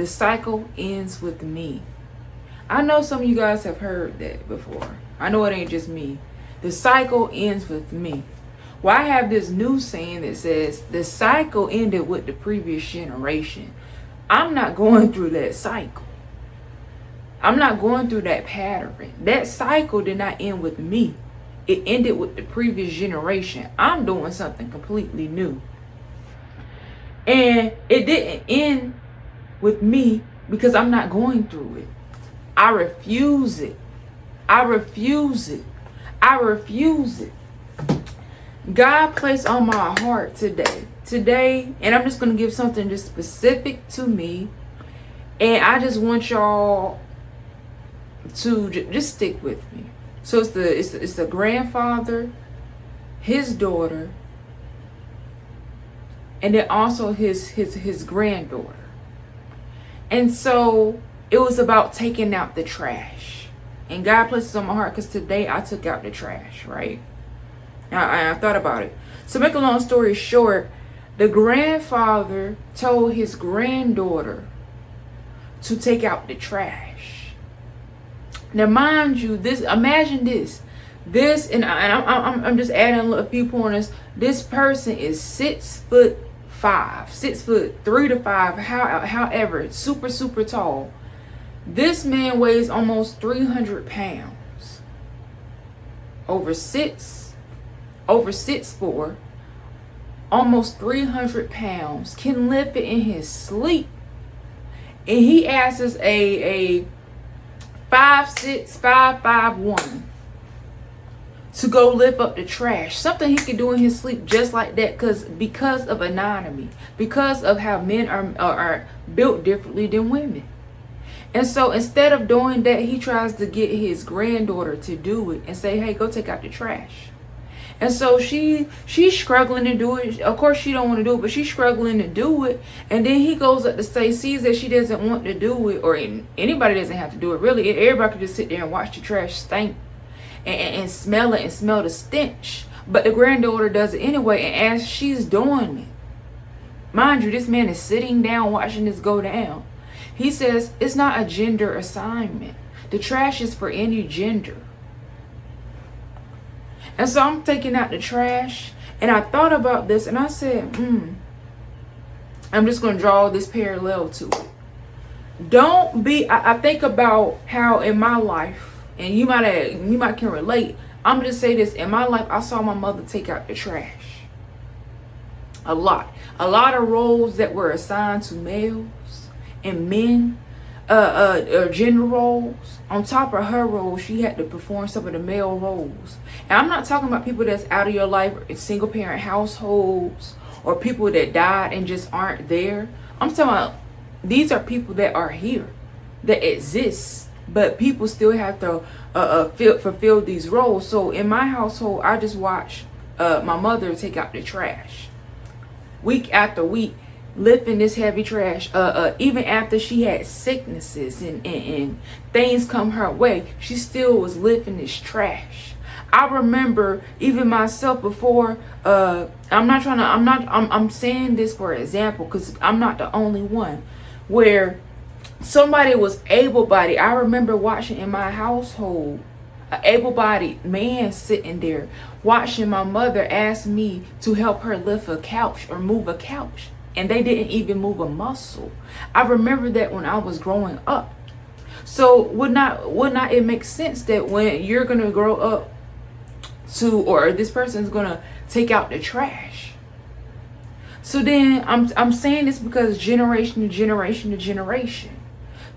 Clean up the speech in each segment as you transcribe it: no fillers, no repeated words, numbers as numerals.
The cycle ends with me. I know some of you guys have heard that before. I know it ain't just me. The cycle ends with me. Well, I have this new saying that says the cycle ended with the previous generation. I'm not going through that cycle. I'm not going through that pattern. That cycle did not end with me. It ended with the previous generation. I'm doing something completely new. And it didn't end with me because I'm not going through it. I refuse it. I refuse it. I refuse it. God placed on my heart today, and I'm just going to give something just specific to me. And I just want y'all to just stick with me. So it's the grandfather, his daughter, and then also his granddaughter. And so it was about taking out the trash. And God placed it on my heart because today I took out the trash, right? I thought about it. So make a long story short, the grandfather told his granddaughter to take out the trash. Now, mind you, imagine this, and I'm just adding a few pointers. This person is 6'5", 6'3" to 5", however, super tall. This man weighs almost 300 pounds. Over 6'4", almost 300 pounds. Can lift it in his sleep. And he asks a 5'6", 5'1" to go lift up the trash. Something he can do in his sleep just like that because of anatomy. Because of how men are built differently than women. And so instead of doing that, he tries to get his granddaughter to do it and say, hey, go take out the trash. And so she's struggling to do it. Of course, she don't want to do it, but she's struggling to do it. And then he goes up to say, sees that she doesn't want to do it, or anybody doesn't have to do it, really. Everybody can just sit there and watch the trash stink and smell it and smell the stench. But the granddaughter does it anyway. And as she's doing it, mind you, this man is sitting down watching this go down. He says, it's not a gender assignment. The trash is for any gender. And so I'm taking out the trash, and I thought about this, and I said, I'm just going to draw this parallel to it. I think about how in my life, and you might can relate. I'm going to say this. In my life, I saw my mother take out the trash. A lot of roles that were assigned to males and men, gender roles. On top of her role, she had to perform some of the male roles. And I'm not talking about people that's out of your life in single parent households or people that died and just aren't there. I'm talking about these are people that are here, that exist, but people still have to fulfill these roles. So in my household, I just watched my mother take out the trash week after week, lifting this heavy trash, even after she had sicknesses and things come her way, she still was lifting this trash. I remember even myself before, I'm saying this for example, because I'm not the only one, where somebody was able-bodied. I remember watching in my household, an able-bodied man sitting there, watching my mother ask me to help her lift a couch or move a couch. And they didn't even move a muscle. I remember that when I was growing up. So would not it make sense that when you're gonna grow up or this person's gonna take out the trash? So then I'm saying this because generation to generation to generation,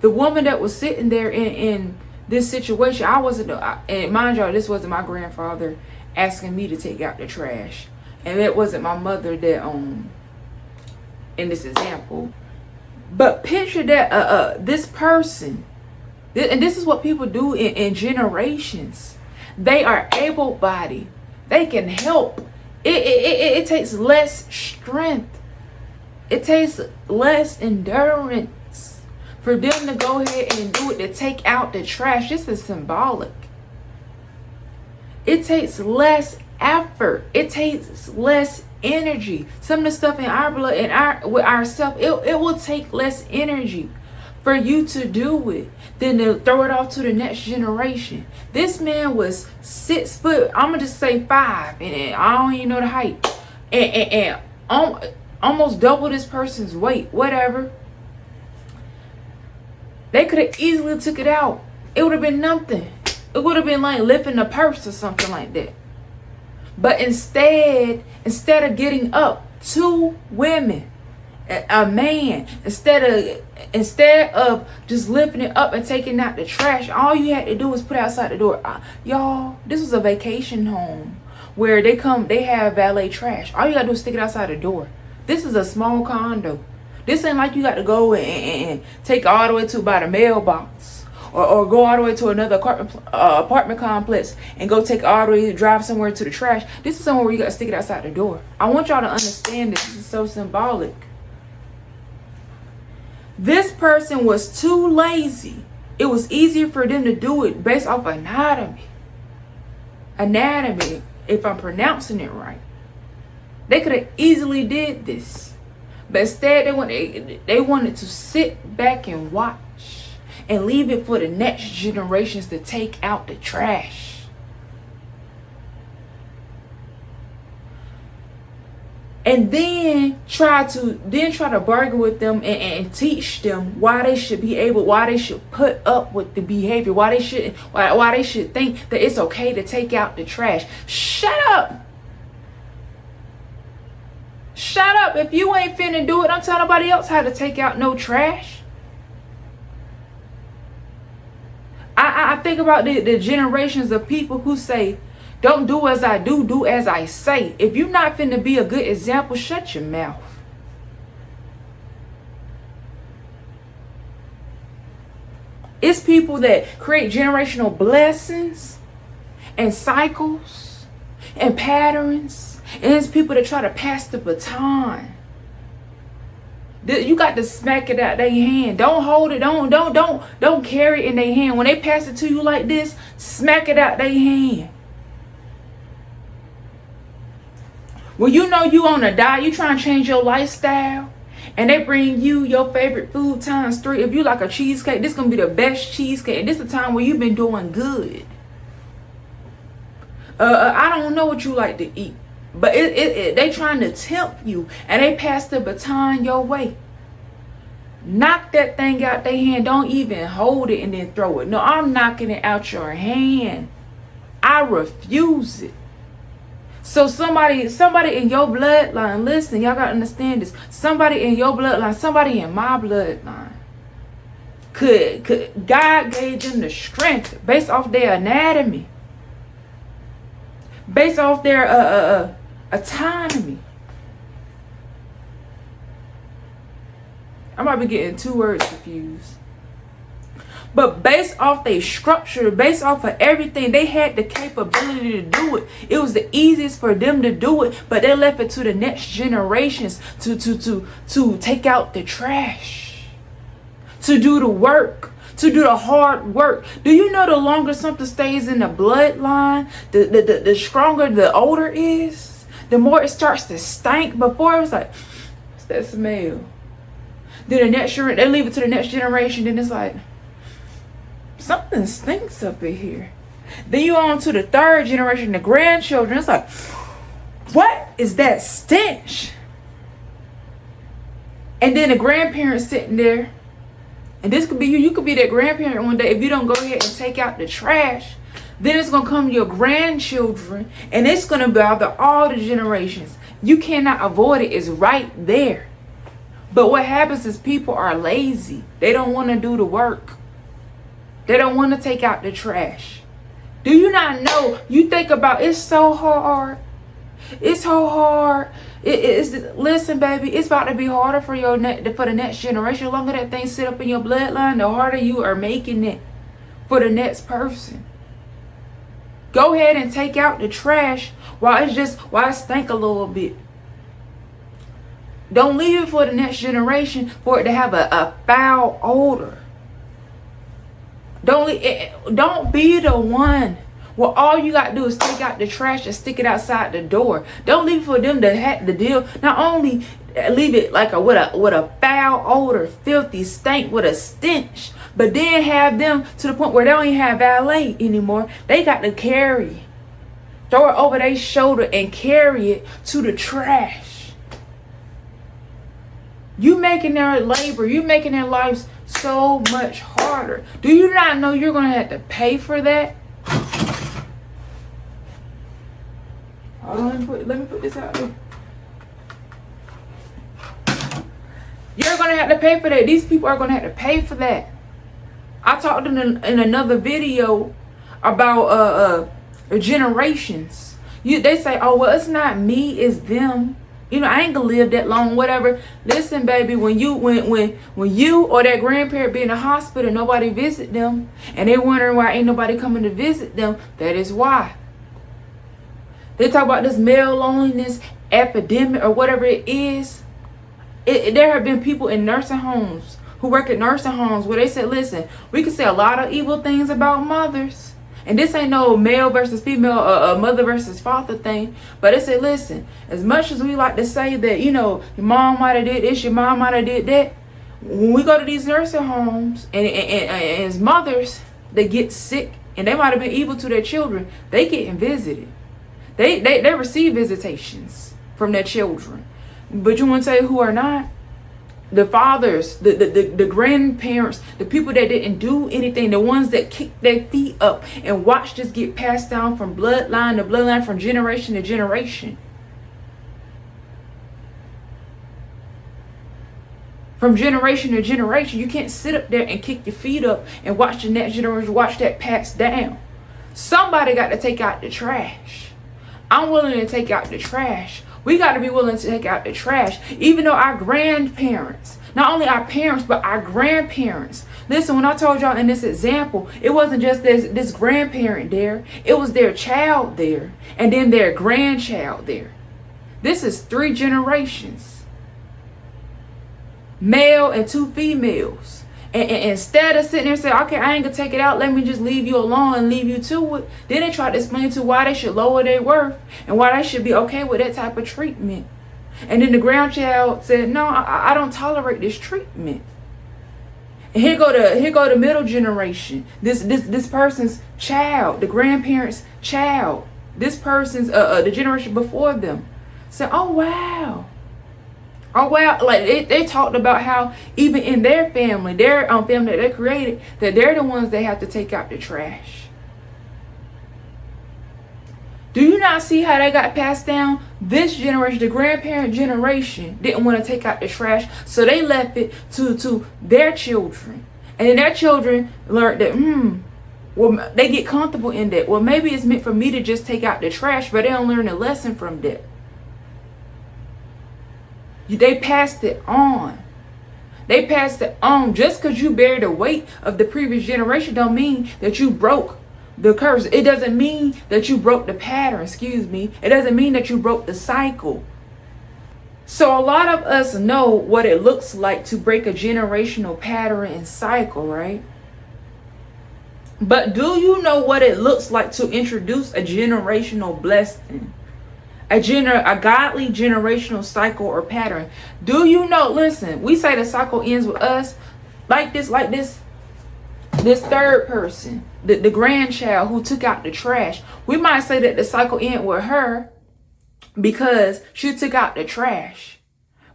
the woman that was sitting there in this situation, and mind y'all, this wasn't my grandfather asking me to take out the trash, and it wasn't my mother that in this example. But picture that this person, and this is what people do in generations. They are able-bodied. They can help. It takes less strength. It takes less endurance for them to go ahead and do it, to take out the trash. This is symbolic. It takes less effort. It takes less energy. Some of the stuff in our blood and with ourselves, it will take less energy for you to do it than to throw it off to the next generation. This man was 6 foot, I'm gonna just say 5, and I don't even know the height, and almost double this person's weight, whatever. They could have easily took it out. It would have been nothing. It would have been like lifting a purse or something like that. But instead of getting up, 2 women, a man, instead of just lifting it up and taking out the trash, all you had to do was put it outside the door. Y'all, this was a vacation home where they have valet trash. All you gotta do is stick it outside the door. This is a small condo. This ain't like you got to go and take all the way to by the mailbox, or go all the way to another apartment complex and go take all the way to drive somewhere to the trash. This is somewhere where you got to stick it outside the door. I want y'all to understand this. This is so symbolic. This person was too lazy. It was easier for them to do it based off anatomy. Anatomy, if I'm pronouncing it right. They could have easily did this. But instead, they wanted to sit back and watch and leave it for the next generations to take out the trash. And then try to bargain with them and teach them why they should put up with the behavior, why they should think that it's okay to take out the trash. Shut up. Shut up. If you ain't finna do it, don't tell nobody else how to take out no trash. I think about the generations of people who say, don't do as I do, do as I say. If you're not finna be a good example, shut your mouth. It's people that create generational blessings and cycles and patterns. And it's people that try to pass the baton. You got to smack it out their hand. Don't hold it. Don't carry it in their hand. When they pass it to you like this, smack it out their hand. When you know you on a diet, you trying to change your lifestyle, and they bring you your favorite food times 3. If you like a cheesecake, this gonna be the best cheesecake. And this is the time where you've been doing good. I don't know what you like to eat. But they trying to tempt you, and they pass the baton your way. Knock that thing out their hand. Don't even hold it and then throw it. No, I'm knocking it out your hand. I refuse it. So somebody in your bloodline, listen, y'all gotta understand this. Somebody in your bloodline, somebody in my bloodline, could God gave them the strength based off their anatomy, based off their autonomy. I might be getting 2 words confused. But based off their structure, based off of everything, they had the capability to do it. It was the easiest for them to do it, but they left it to the next generations to take out the trash, to do the work, to do the hard work. Do you know the longer something stays in the bloodline, the stronger the odor is? The more it starts to stink. Before it was like, what's that smell? Then they leave it to the next generation. Then it's like, something stinks up in here. Then you on to the 3rd generation, the grandchildren. It's like, what is that stench? And then the grandparents sitting there. And this could be you. You could be that grandparent one day if you don't go ahead and take out the trash. Then it's going to come to your grandchildren, and it's going to bother all the generations. You cannot avoid it. It's right there. But what happens is people are lazy. They don't want to do the work. They don't want to take out the trash. Do you not know? You think about it's so hard. It's so hard. Listen, baby, it's about to be harder for the next generation. The longer that thing sit up in your bloodline, the harder you are making it for the next person. Go ahead and take out the trash while it stink a little bit. Don't leave it for the next generation for it to have a foul odor. Don't be the one where all you got to do is take out the trash and stick it outside the door. Don't leave it for them to have to deal. Not only leave it like with a foul odor, filthy stank, with a stench. But then have them to the point where they don't even have valet anymore. They got to throw it over their shoulder and carry it to the trash. You making their labor, you making their lives so much harder. Do you not know you're going to have to pay for that? Hold on, let me put this out there. You're going to have to pay for that. These people are going to have to pay for that. I talked in another video about generations. They say, oh, well, it's not me, it's them. You know, I ain't gonna live that long, whatever. Listen, baby, when you or that grandparent be in the hospital, nobody visit them, and they wondering why ain't nobody coming to visit them, that is why. They talk about this male loneliness epidemic or whatever it is. There have been people in nursing homes who work at nursing homes where they said, listen, we can say a lot of evil things about mothers. And this ain't no male versus female, mother versus father thing. But they say, listen, as much as we like to say that, you know, your mom might have did this, your mom might have did that. When we go to these nursing homes and as mothers, they get sick and they might have been evil to their children. They getting visited. They receive visitations from their children. But you want to say who are not? The fathers, the grandparents, the people that didn't do anything, the ones that kicked their feet up and watched this get passed down from bloodline to bloodline, from generation to generation. From generation to generation, you can't sit up there and kick your feet up and watch the next generation, watch that pass down. Somebody got to take out the trash. I'm willing to take out the trash. We got to be willing to take out the trash. Even though our grandparents, not only our parents, but our grandparents. Listen, when I told y'all in this example, it wasn't just this grandparent there. It was their child there. And then their grandchild there. This is 3 generations. Male and 2 females. And instead of sitting there and saying, okay, I ain't going to take it out, let me just leave you alone and leave you to it. Then they try to explain to why they should lower their worth and why they should be okay with that type of treatment. And then the grandchild said, no, I don't tolerate this treatment. And here go the middle generation. This person's child, the grandparent's child, this person's the generation before them. Said, oh, wow. Oh, well, like they talked about how even in their family, their family that they created, that they're the ones that have to take out the trash. Do you not see how they got passed down? This generation, the grandparent generation, didn't want to take out the trash, so they left it to their children. And then their children learned that, well, they get comfortable in that. Well, maybe it's meant for me to just take out the trash, but they don't learn a lesson from that. They passed it on. They passed it on. Just because you bear the weight of the previous generation don't mean that you broke the curse. It doesn't mean that you broke the pattern, It doesn't mean that you broke the cycle. So a lot of us know what it looks like to break a generational pattern and cycle, right? But do you know what it looks like to introduce a generational blessing? A godly generational cycle or pattern. Do you know, listen, we say the cycle ends with us like this third person, the grandchild who took out the trash. We might say that the cycle ended with her because she took out the trash.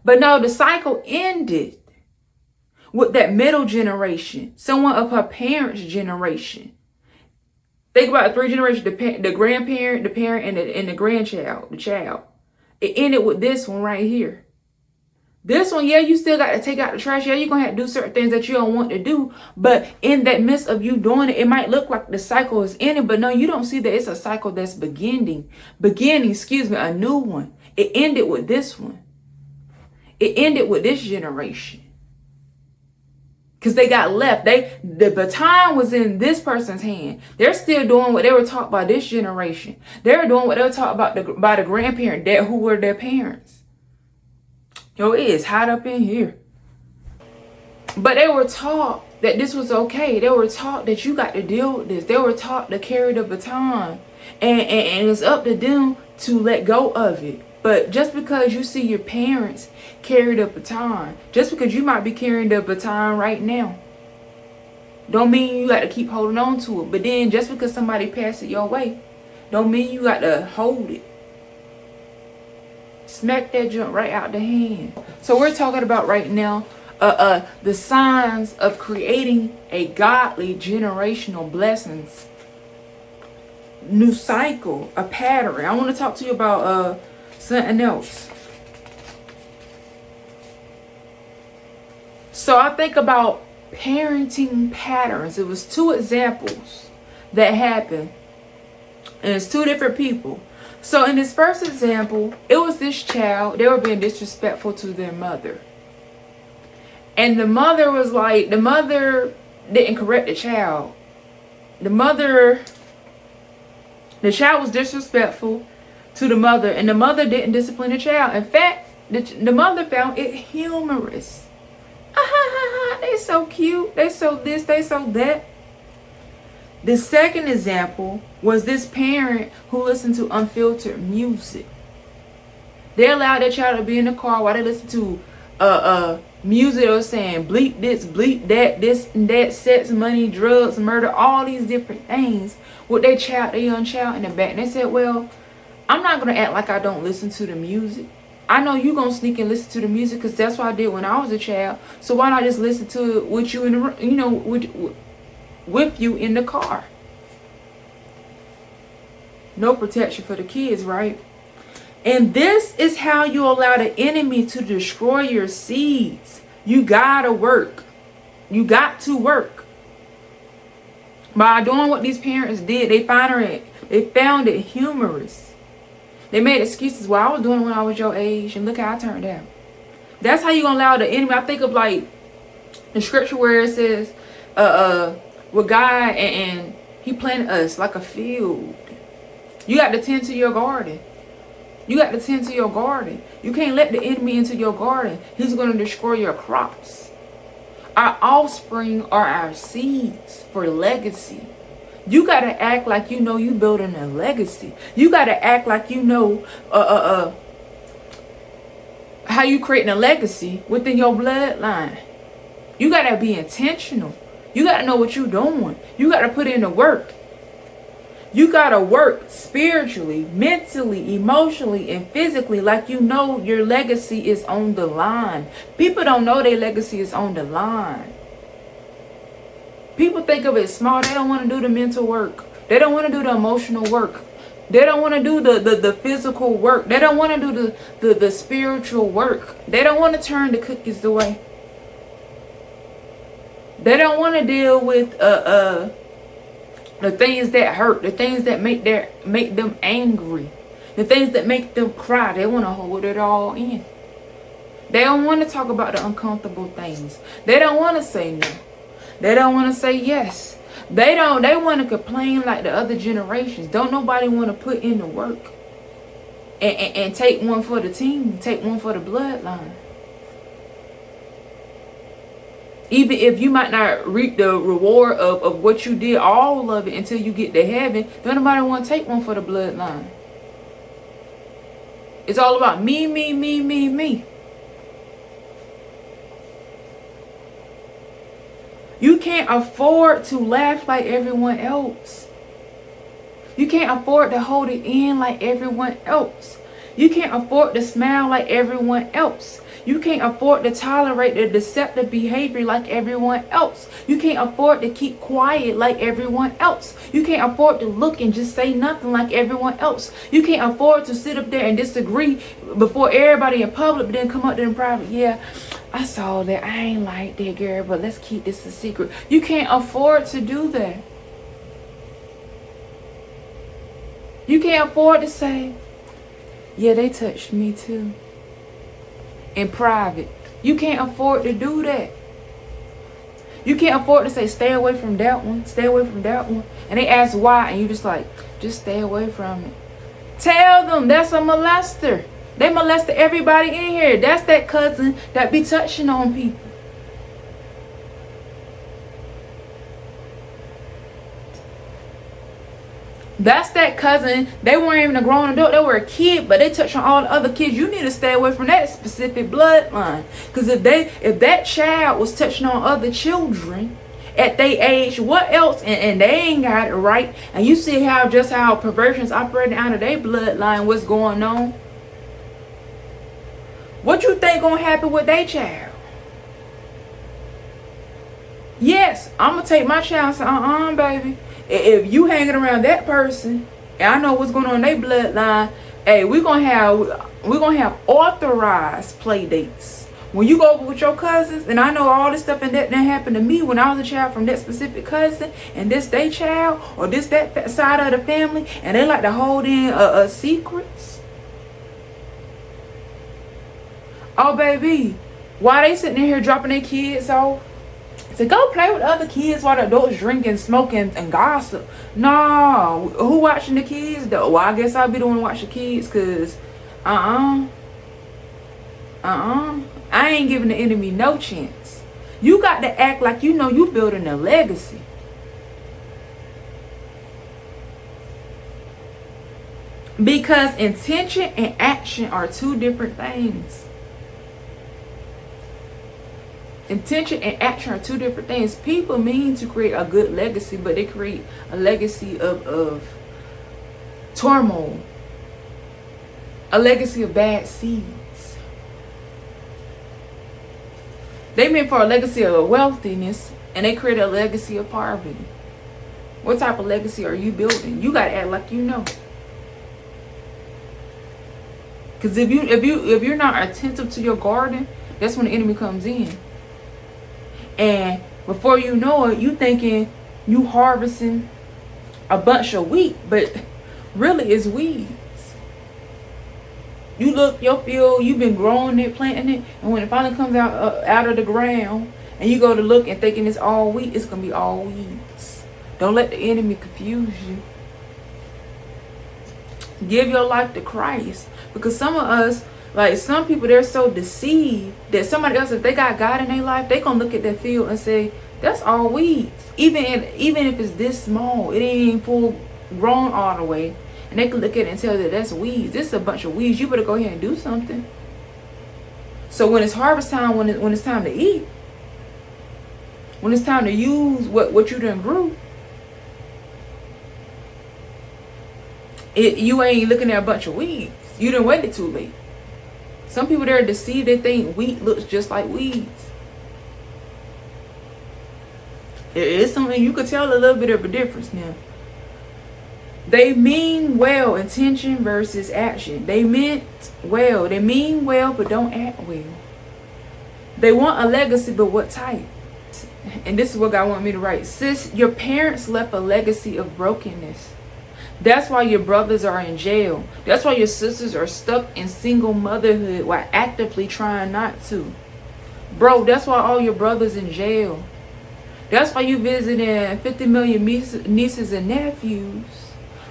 But no, the cycle ended with that middle generation, someone of her parents' generation. Think about 3 generations, the grandparent, the parent, and the grandchild, the child. It ended with this one right here. This one, yeah, you still got to take out the trash. Yeah, you're going to have to do certain things that you don't want to do. But in that midst of you doing it, it might look like the cycle is ending. But no, you don't see that it's a cycle that's beginning, a new one. It ended with this one. It ended with this generation. Because they got left. The baton was in this person's hand. They're still doing what they were taught by this generation. They're doing what they were taught by the grandparent, who were their parents. Yo, it is hot up in here. But they were taught that this was okay. They were taught that you got to deal with this. They were taught to carry the baton. And it's up to them to let go of it. But just because you see your parents carry the baton, just because you might be carrying the baton right now, don't mean you got to keep holding on to it. But then just because somebody passed it your way, don't mean you got to hold it. Smack that junk right out the hand. So we're talking about right now the signs of creating a godly generational blessings. New cycle, a pattern. I want to talk to you about something else. So I think about parenting patterns. It was 2 examples that happened, and it's 2 different people. So in this first example, it was this child. They were being disrespectful to their mother, and the mother was like, the mother didn't correct the child. The child was disrespectful to the mother, and the mother didn't discipline the child. In fact, the mother found it humorous. They so cute. They so this, they so that. The second example was this parent who listened to unfiltered music. They allowed their child to be in the car while they listened to music that was saying bleep this, bleep that, this and that, sex, money, drugs, murder, all these different things with their young child in the back. And they said, well, I'm not going to act like I don't listen to the music. I know you going to sneak and listen to the music because that's what I did when I was a child. So why not just listen to it with you in the, with you in the car? No protection for the kids, right? And this is how you allow the enemy to destroy your seeds. You gotta work. You got to work. By doing what these parents did, they found it humorous. They made excuses. Well, I was doing it when I was your age, and look how I turned out. That's how you gonna allow the enemy. I think of like the scripture where it says, with God and He planted us like a field. You got to tend to your garden. You got to tend to your garden. You can't let the enemy into your garden. He's going to destroy your crops. Our offspring are our seeds for legacy. You got to act like you know you building a legacy. You got to act like you know how you creating a legacy within your bloodline. You got to be intentional. You got to know what you're doing. You got to put in the work. You got to work spiritually, mentally, emotionally, and physically like you know your legacy is on the line. People don't know their legacy is on the line. People think of it small. They don't want to do the mental work. They don't want to do the emotional work. They don't want to do the physical work. They don't want to do the spiritual work. They don't want to turn the cookies away. They don't want to deal with the things that hurt, the things that make them angry, the things that make them cry. They want to hold it all in. They don't want to talk about the uncomfortable things. They don't want to say no. They don't want to say yes. They want to complain like the other generations. Don't nobody want to put in the work and take one for the team, take one for the bloodline. Even if you might not reap the reward of what you did, all of it, until you get to heaven, don't nobody want to take one for the bloodline. It's all about me, me, me, me, me. You can't afford to laugh like everyone else. You can't afford to hold it in like everyone else. You can't afford to smile like everyone else. You can't afford to tolerate the deceptive behavior like everyone else. You can't afford to keep quiet like everyone else. You can't afford to look and just say nothing like everyone else. You can't afford to sit up there and disagree before everybody in public, but then come up there in private. Yeah, I saw that. I ain't like that, girl, but let's keep this a secret. You can't afford to do that. You can't afford to say, yeah, they touched me too. In private. You can't afford to do that. You can't afford to say, stay away from that one, stay away from that one. And they ask why, and you just like, just stay away from it. Tell them that's a molester. They molested everybody in here. That's that cousin that be touching on people. That's that cousin. They weren't even a grown adult. They were a kid, but they touched on all the other kids. You need to stay away from that specific bloodline. Because if that child was touching on other children at their age, what else? And they ain't got it right. And you see how perversions operating out of their bloodline, what's going on. What you think gonna happen with their child? Yes, I'm gonna take my child and say, baby. If you hanging around that person, and I know what's going on in their bloodline, hey, we're gonna have authorized play dates. When you go over with your cousins, and I know all this stuff and that happened to me when I was a child from that specific cousin, and this they child, or this that side of the family, and they like to hold in secrets. Oh, baby, why they sitting in here dropping their kids off? To go play with other kids while the adults drinking, smoking, and gossip. No. Who watching the kids though? Well, I guess I'll be the one to watch the kids, because I ain't giving the enemy no chance. You got to act like you know you building a legacy. Because intention and action are two different things. Intention and action are two different things. People mean to create a good legacy, but they create a legacy of turmoil. A legacy of bad seeds. They meant for a legacy of wealthiness, and they create a legacy of poverty. What type of legacy are you building? You gotta act like you know. Because if you're not attentive to your garden, that's when the enemy comes in. And before you know it, you thinking you harvesting a bunch of wheat, but really it's weeds. You look your field, you've been growing it, planting it, and when it finally comes out of the ground, and you go to look and thinking it's all wheat, it's gonna be all weeds. Don't let the enemy confuse you. Give your life to Christ, because some of us, like some people, they're so deceived that somebody else, if they got God in their life, they gonna look at that field and say, that's all weeds. Even if it's this small, it ain't even full grown all the way. And they can look at it and tell that that's weeds. This is a bunch of weeds. You better go ahead and do something. So when it's harvest time, when it's time to eat, when it's time to use what you done grew, you ain't looking at a bunch of weeds. You done waited too late. Some people, they're deceived. They think wheat looks just like weeds. It's something you could tell a little bit of a difference now. They mean well, intention versus action. They meant well. They mean well, but don't act well. They want a legacy, but what type? And this is what God wanted me to write. Sis, your parents left a legacy of brokenness. That's why your brothers are in jail. That's why your sisters are stuck in single motherhood while actively trying not to. Bro, that's why all your brothers in jail. That's why you visiting 50 million nieces and nephews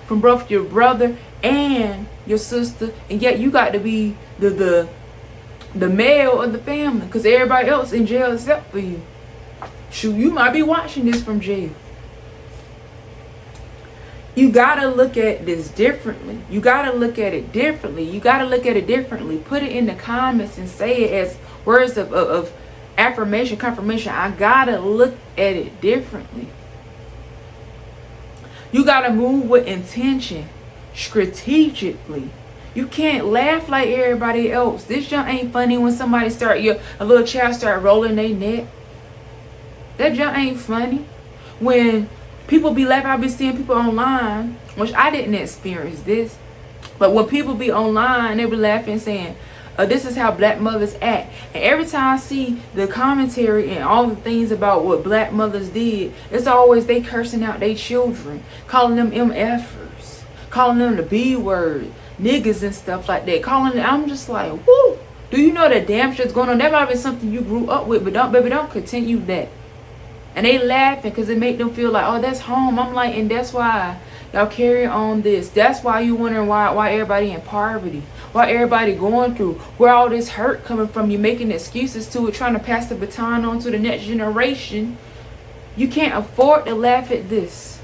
from both your brother and your sister. And yet you got to be the male of the family, because everybody else in jail except for you. Shoot, you might be watching this from jail. You gotta look at this differently. You gotta look at it differently. You gotta look at it differently. Put it in the comments and say it as words of affirmation, confirmation. I gotta look at it differently. You gotta move with intention, strategically. You can't laugh like everybody else. This junk ain't funny when somebody a little child start rolling their neck. That junk ain't funny. When people be laughing, I be seeing people online, which I didn't experience this, but when people be online, they be laughing saying, this is how black mothers act. And every time I see the commentary and all the things about what black mothers did, it's always they cursing out their children, calling them MFers, calling them the B word, niggas and stuff like that. I'm just like, whoo, do you know that damn shit's going on? That might be something you grew up with, but don't continue that. And they laughing because it make them feel like, oh, that's home. I'm like, and that's why y'all carry on this. That's why you wondering why everybody in poverty, why everybody going through, where all this hurt coming from. You making excuses to it, trying to pass the baton on to the next generation. You can't afford to laugh at this.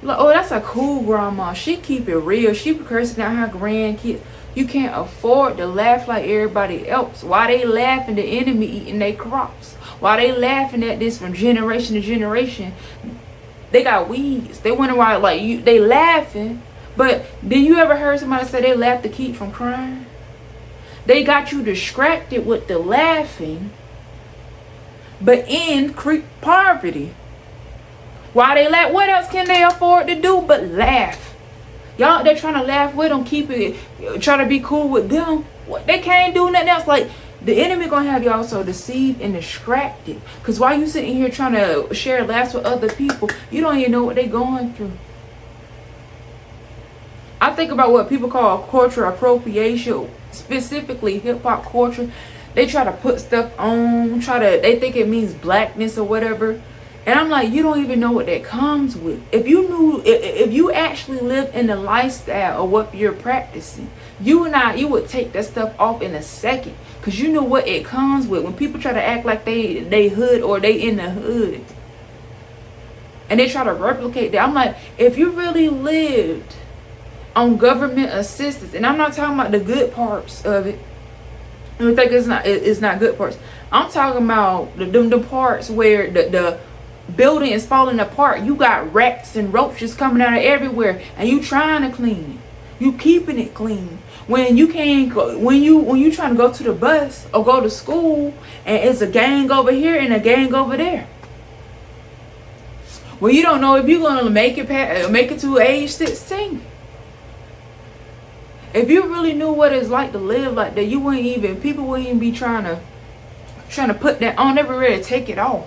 Like, oh, that's a cool grandma. She keep it real. She be cursing out her grandkids. You can't afford to laugh like everybody else. Why they laughing? The enemy eating their crops. Why they laughing at this from generation to generation? They got weeds. They wonder why, like, they laughing. But did you ever heard somebody say they laugh to keep from crying? They got you distracted with the laughing, but in poverty. Why they laugh? What else can they afford to do but laugh? Y'all, they're trying to laugh with them, keep it, try to be cool with them. They can't do nothing else. Like, the enemy gonna have y'all so deceived and distracted. Because while you sitting here trying to share laughs with other people, you don't even know what they're going through. I think about what people call cultural appropriation, specifically hip-hop culture. They try to put stuff on, they think it means blackness or whatever. And I'm like, you don't even know what that comes with. If you actually live in the lifestyle of what you're practicing, you would take that stuff off in a second. Because you know what it comes with. When people try to act like they hood or they in the hood, and they try to replicate that. I'm like, if you really lived on government assistance, and I'm not talking about the good parts of it. I think it's not good parts. I'm talking about the parts where the building is falling apart. You got rats and roaches coming out of everywhere, and you trying to clean it. You keeping it clean. When you can't go, when you trying to go to the bus or go to school, and it's a gang over here and a gang over there. Well, you don't know if you're gonna make it to age 16. If you really knew what it's like to live like that, people wouldn't even be trying to put that on. They be ready to take it off.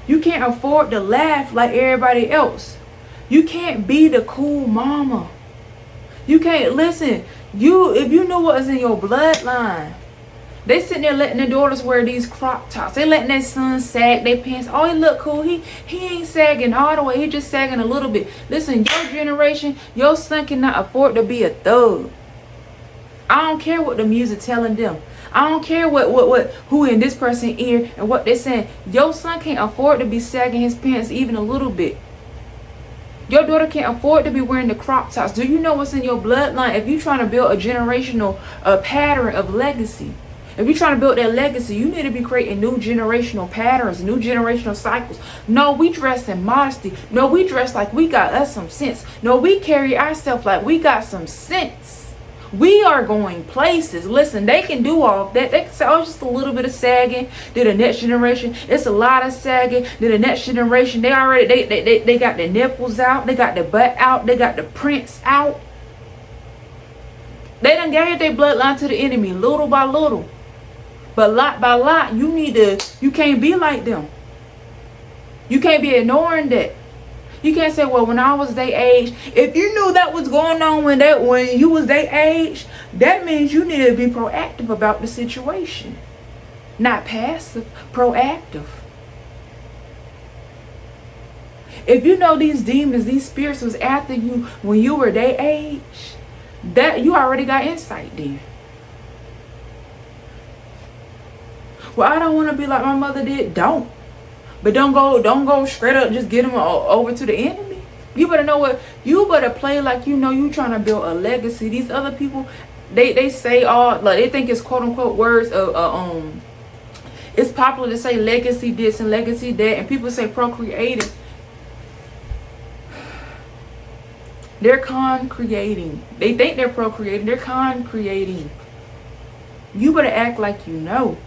You can't afford to laugh like everybody else. You can't be the cool mama. You can't listen. If you knew what was in your bloodline, they sitting there letting their daughters wear these crop tops. They letting their sons sag their pants. Oh, he look cool. He ain't sagging all the way. He just sagging a little bit. Listen, your generation, your son cannot afford to be a thug. I don't care what the music telling them. I don't care who in this person's ear and what they're saying. Your son can't afford to be sagging his pants even a little bit. Your daughter can't afford to be wearing the crop tops. Do you know what's in your bloodline? If you're trying to build a generational pattern of legacy, if you're trying to build that legacy, you need to be creating new generational patterns, new generational cycles. No, we dress in modesty. No, we dress like we got us some sense. No, we carry ourselves like we got some sense. We are going places. Listen, they can do all that. They can say, oh, just a little bit of sagging. Then the next generation, it's a lot of sagging. Then the next generation, they got their nipples out. They got their butt out. They got the prints out. They done gave their bloodline to the enemy little by little. But lot by lot, you can't be like them. You can't be ignoring that. You can't say, well, when I was their age, if you knew that was going on when you was their age, that means you need to be proactive about the situation. Not passive, proactive. If you know these demons, these spirits was after you when you were their age, that you already got insight there. Well, I don't want to be like my mother did. Don't. But don't go straight up, just get them over to the enemy. You better know what, you better play like you know you trying to build a legacy. These other people, they say all, like they think it's quote unquote words of, it's popular to say legacy this and legacy that, and people say procreating. They're con-creating. They think they're procreating, they're con-creating. You better act like you know.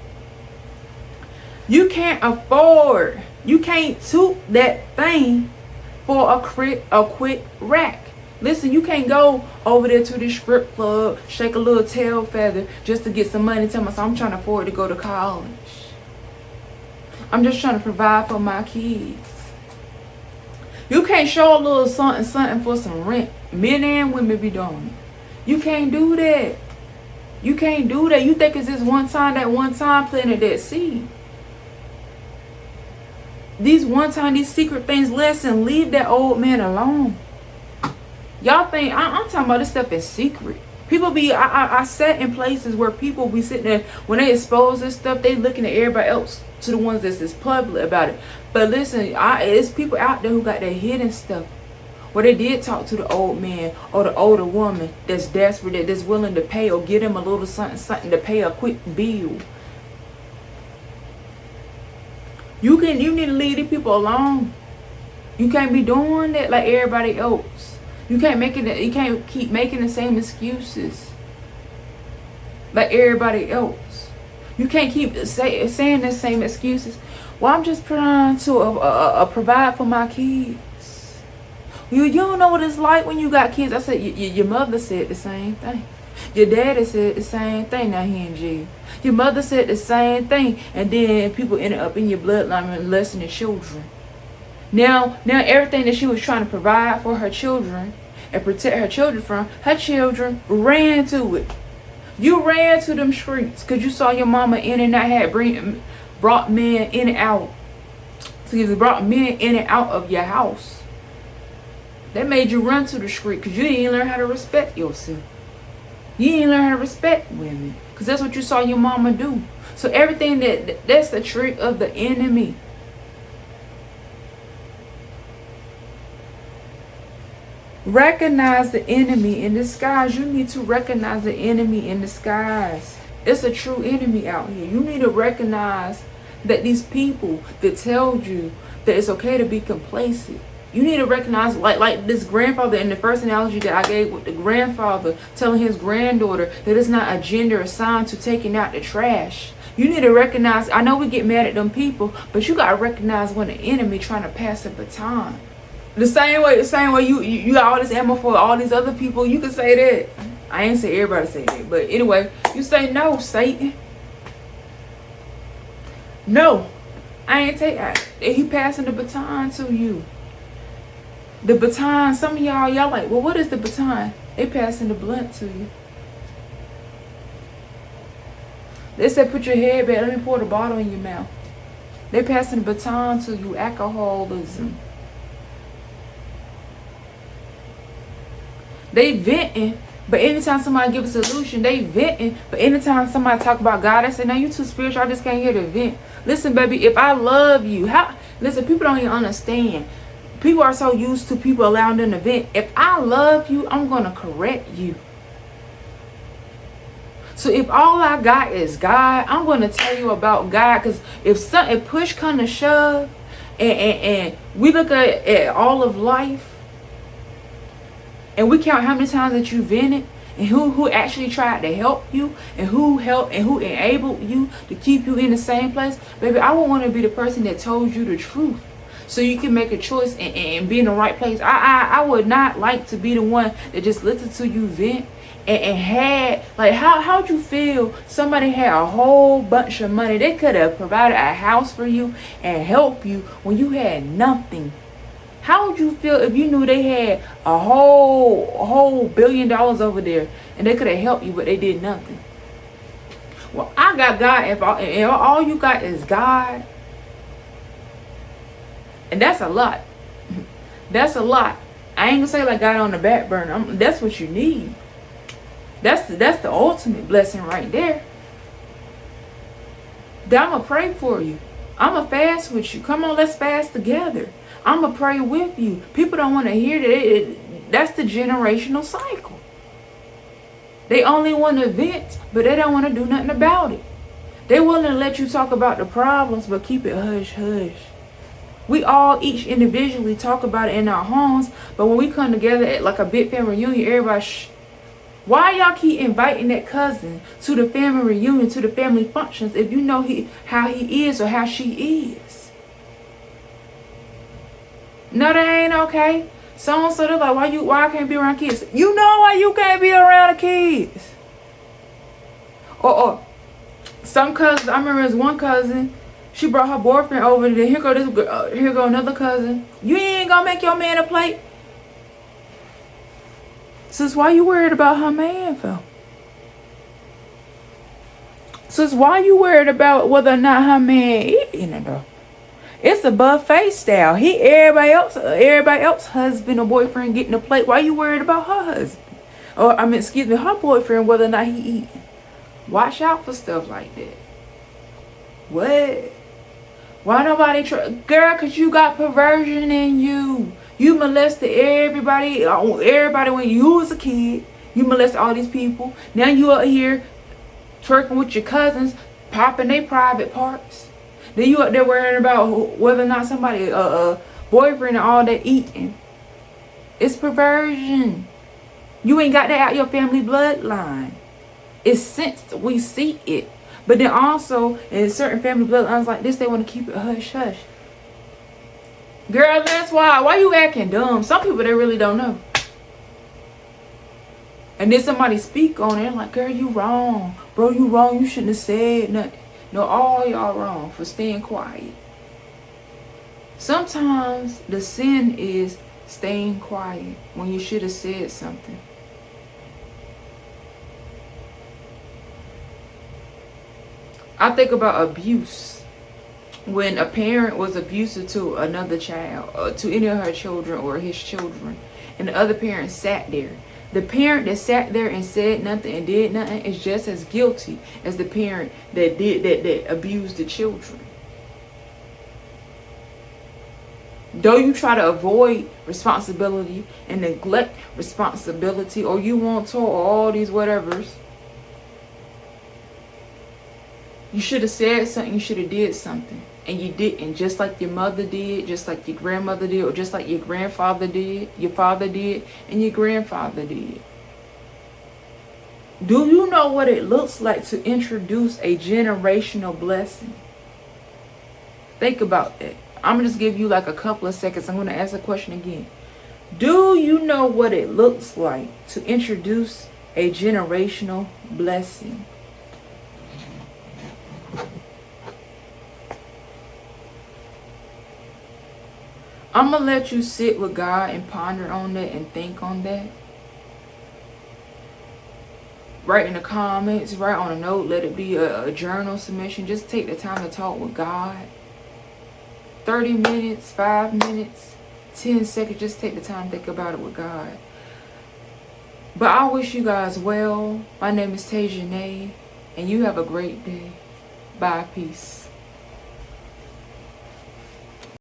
You can't afford, you can't toot that thing for a quick rack. Listen, you can't go over there to the strip club, shake a little tail feather just to get some money. Tell myself I'm trying to afford to go to college. I'm just trying to provide for my kids. You can't show a little something for some rent. Men and women be doing it. You can't do that. You can't do that. You think it's just that one time planted that seed. These secret things, listen, leave that old man alone. Y'all think, I'm talking about this stuff is secret. People be, I sat in places where people be sitting there, when they expose this stuff, they looking at everybody else to the ones that's public about it. But listen, it's people out there who got that hidden stuff, where they did talk to the old man or the older woman that's desperate, that's willing to pay or get them a little something to pay a quick bill. You need to leave these people alone. You can't be doing that like everybody else. You can't keep making the same excuses like everybody else. You can't keep saying the same excuses. Well, I'm just trying to provide for my kids. You don't know what it's like when you got kids. I said your mother said the same thing. Your daddy said the same thing. Now he in jail. Your mother said the same thing, and then people ended up in your bloodline molesting the children. Now everything that she was trying to provide for her children and protect her children from, her children ran to it. You ran to them streets because you saw your mama in and out, had brought men in and out. So you brought men in and out of your house. That made you run to the street because you didn't learn how to respect yourself. You didn't learn how to respect women because that's what you saw your mama do. So everything that's the trick of the enemy. Recognize the enemy in disguise. You need to recognize the enemy in disguise. It's a true enemy out here. You need to recognize that these people that tell you that it's okay to be complacent. You need to recognize, like this grandfather in the first analogy that I gave with the grandfather telling his granddaughter that it's not a gender assigned to taking out the trash. You need to recognize, I know we get mad at them people, but you got to recognize when the enemy trying to pass the baton. The same way you got all this ammo for all these other people, you can say that. I ain't say everybody say that, but anyway, you say no, Satan. No, I ain't take. He passing the baton to you. The baton. Some of y'all like, well, what is the baton? They passing the blunt to you. They said, put your head back. Let me pour the bottle in your mouth. They passing the baton to you. Alcoholism. They venting, but anytime somebody give a solution, they venting. But anytime somebody talk about God, they say, no, you too spiritual. I just can't hear the vent. Listen, baby, if I love you, listen, people don't even understand. People are so used to people allowing them to vent. If I love you, I'm going to correct you. So if all I got is God, I'm going to tell you about God. Because if push come to shove, and we look at all of life, and we count how many times that you vented, and who actually tried to help you, and who helped and who enabled you to keep you in the same place, baby, I would want to be the person that told you the truth, so you can make a choice and be in the right place. I would not like to be the one that just listened to you vent and had, like, how'd you feel? Somebody had a whole bunch of money. They could have provided a house for you and helped you when you had nothing. How would you feel if you knew they had a whole $1 billion over there and they could have helped you, but they did nothing? Well, I got God. If all you got is God, and that's a lot. That's a lot. I ain't gonna say like God on the back burner. That's what you need. That's the ultimate blessing right there. Then I'm gonna pray for you. I'm gonna fast with you. Come on, let's fast together. I'm going to pray with you. People don't want to hear that. That's the generational cycle. They only want to vent, but they don't want to do nothing about it. They willing to let you talk about the problems, but keep it hush, hush. We all each individually talk about it in our homes, but when we come together at like a big family reunion, everybody shh. Why y'all keep inviting that cousin to the family reunion, to the family functions, if you know how he is or how she is? No, that ain't okay. So they're like, why I can't be around kids? You know why you can't be around the kids. Or some cousins, I remember there's one cousin, she brought her boyfriend over, and then here go another cousin. You ain't gonna make your man a plate? Sis, why you worried about her man, Phil? Sis, why you worried about whether or not her man eating it, though? It's a buffet style. Everybody else husband or boyfriend getting a plate. Why you worried about her husband? Or her boyfriend, whether or not he eating. Watch out for stuff like that. What? Why nobody girl, cause you got perversion in you. You molested everybody when you was a kid. You molested all these people. Now you out here twerking with your cousins, popping their private parts. Then you up there worrying about whether or not somebody boyfriend and all that eating. It's perversion. You ain't got that out your family bloodline. It's since we see it. But then also, in certain family bloodlines like this, they want to keep it hush-hush. Girl, that's why. Why you acting dumb? Some people, they really don't know. And then somebody speak on it, like, girl, you wrong. Bro, you wrong. You shouldn't have said nothing. No, all y'all wrong for staying quiet. Sometimes the sin is staying quiet when you should have said something. I think about abuse. When a parent was abusive to another child, or to any of her children or his children, and the other parent sat there. The parent that sat there and said nothing and did nothing is just as guilty as the parent that abused the children. Though you try to avoid responsibility and neglect responsibility, or you want to, or all these whatevers, you should have said something, you should have did something. And you didn't, just like your mother did, just like your grandmother did, or just like your grandfather did, your father did, and your grandfather did. Do you know what it looks like to introduce a generational blessing? Think about that. I'm going to just give you like a couple of seconds. I'm going to ask the question again. Do you know what it looks like to introduce a generational blessing? I'm going to let you sit with God and ponder on that and think on that. Write in the comments, write on a note, let it be a journal submission. Just take the time to talk with God. 30 minutes, 5 minutes, 10 seconds. Just take the time to think about it with God. But I wish you guys well. My name is TaZhaneClaude, and you have a great day. Bye. Peace.